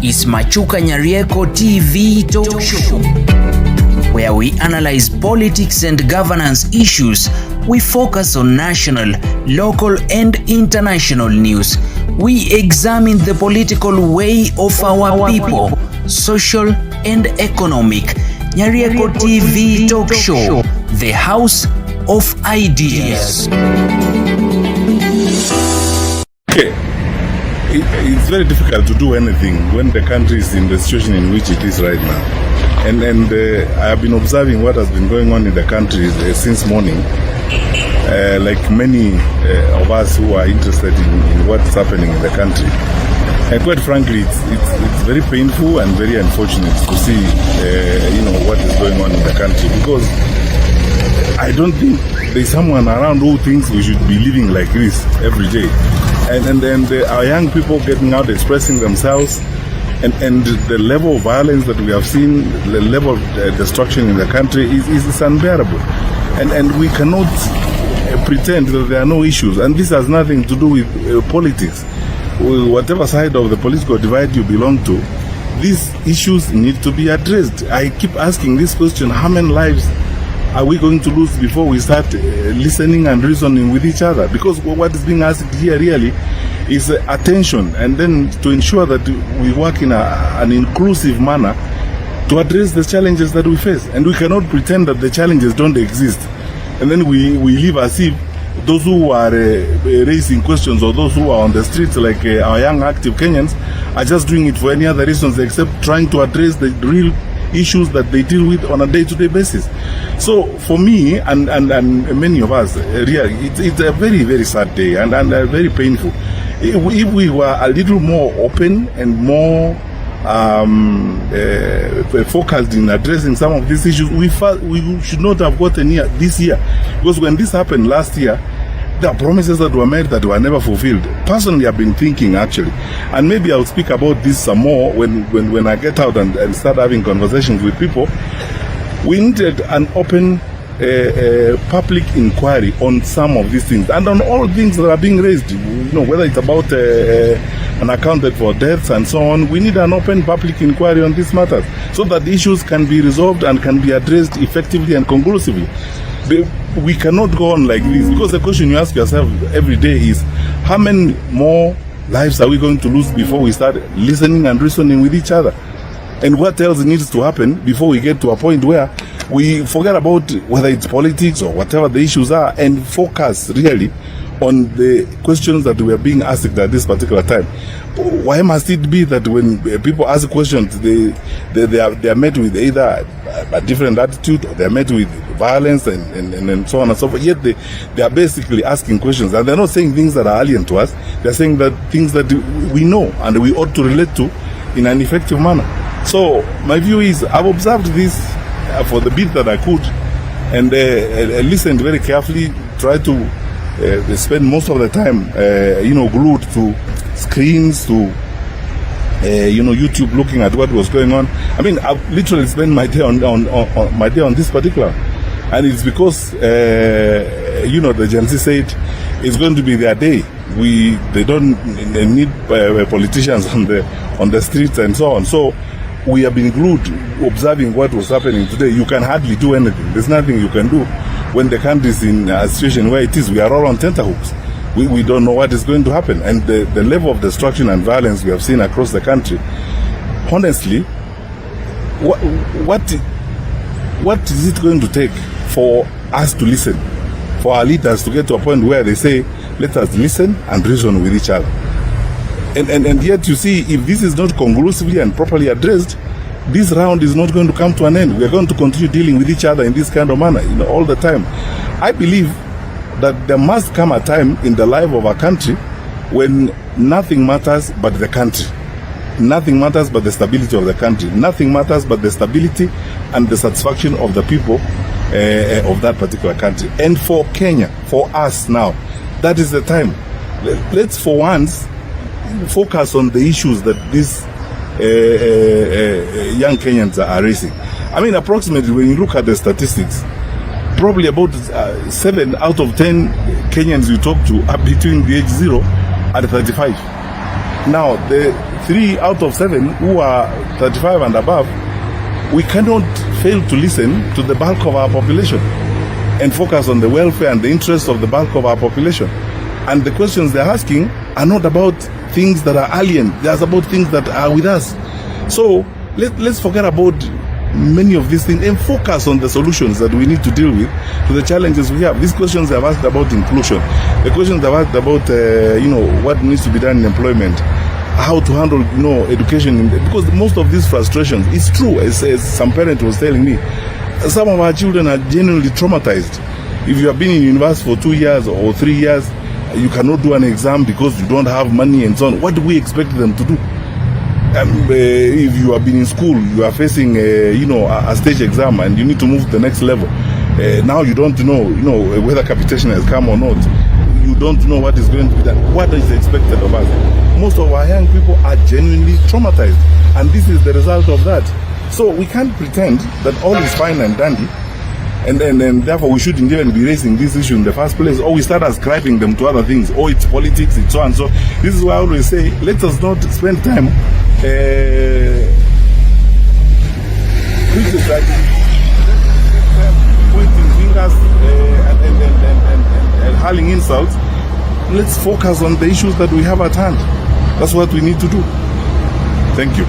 is Machukanyarieko TV talk show, where we analyze politics and governance issues. We focus on national, local and international news. We examine the political way of our people, social and economic. Nyarieko TV talk show, the house of ideas. Okay. It's very difficult to do anything when the country is in the situation in which it is right now. And I have been observing what has been going on in the country since morning. Like many of us who are interested in what's happening in the country. And quite frankly, it's very painful and very unfortunate to see what is going on in the country, because I don't think there's someone around who thinks we should be living like this every day. And then our young people getting out, expressing themselves, and the level of violence that we have seen, the level of destruction in the country is unbearable. And we cannot pretend that there are no issues. And this has nothing to do with politics. Whatever side of the political divide you belong to, these issues need to be addressed. I keep asking this question: how many lives are we going to lose before we start listening and reasoning with each other? Because what is being asked here really is attention, and then to ensure that we work in an inclusive manner to address the challenges that we face. And we cannot pretend that the challenges don't exist, and then we live as if those who are raising questions, or those who are on the streets, like our young active Kenyans, are just doing it for any other reasons except trying to address the real issues that they deal with on a day-to-day basis. So for me and many of us, really, it's a very, very sad day and very painful. If we were a little more open and more focused in addressing some of these issues, we should not have gotten here this year. Because when this happened last year, there are promises that were made that were never fulfilled. Personally, I've been thinking, actually, and maybe I'll speak about this some more when I get out and start having conversations with people. We needed an open public inquiry on some of these things, and on all things that are being raised, whether it's about unaccounted for deaths and so on. We need an open public inquiry on these matters so that issues can be resolved and can be addressed effectively and conclusively. We cannot go on like this, because the question you ask yourself every day is: how many more lives are we going to lose before we start listening and reasoning with each other? And what else needs to happen before we get to a point where we forget about whether it's politics or whatever the issues are, and focus really on the questions that we are being asked at this particular time? Why must it be that when people ask questions, they are met with either a different attitude, or they are met with violence and so on and so forth? Yet they are basically asking questions, and they're not saying things that are alien to us. They're saying that things that we know and we ought to relate to in an effective manner. So my view is, I've observed this for the bit that I could, and listened very carefully, tried to spend most of the time glued to screens, to YouTube, looking at what was going on. I mean, I've literally spent my day on this particular, and it's because the Gen Z said it's going to be their day. They don't need politicians on the streets and so on. So we have been glued, observing what was happening today. You can hardly do anything. There's nothing you can do when the country is in a situation where it is. We are all on tenterhooks. We don't know what is going to happen. And the level of destruction and violence we have seen across the country, honestly, what is it going to take for us to listen? For our leaders to get to a point where they say, let us listen and reason with each other. And yet, you see, if this is not conclusively and properly addressed, this round is not going to come to an end. We are going to continue dealing with each other in this kind of manner, all the time. I believe that there must come a time in the life of our country when nothing matters but the country. Nothing matters but the stability of the country. Nothing matters but the stability and the satisfaction of the people of that particular country. And for Kenya, for us now, that is the time. Let's for once focus on the issues that these young Kenyans are raising. I mean, approximately, when you look at the statistics, probably about 7 out of 10 Kenyans you talk to are between the age 0 and 35. Now, the 3 out of 7 who are 35 and above, we cannot fail to listen to the bulk of our population and focus on the welfare and the interests of the bulk of our population. And the questions they're asking are not about things that are alien. They're about things that are with us. So let's forget about many of these things and focus on the solutions that we need to deal with to the challenges we have. These questions have asked about inclusion. The questions have asked about, what needs to be done in employment, how to handle, education. Because most of these frustrations, it's true, as some parent was telling me, some of our children are genuinely traumatized. If you have been in university for 2 years or 3 years, you cannot do an exam because you don't have money and so on. What do we expect them to do? If you have been in school, you are facing, a stage exam and you need to move to the next level. Now you don't know, whether capitation has come or not. You don't know what is going to be done. What is expected of us? Most of our young people are genuinely traumatized, and this is the result of that. So we can't pretend that all is fine and dandy, and therefore we shouldn't even be raising this issue in the first place, or we start ascribing them to other things. Oh, it's politics, it's so and so. This is why I always say, let us not spend time criticizing, pointing fingers and hurling insults. Let's focus on the issues that we have at hand. That's what we need to do. Thank you.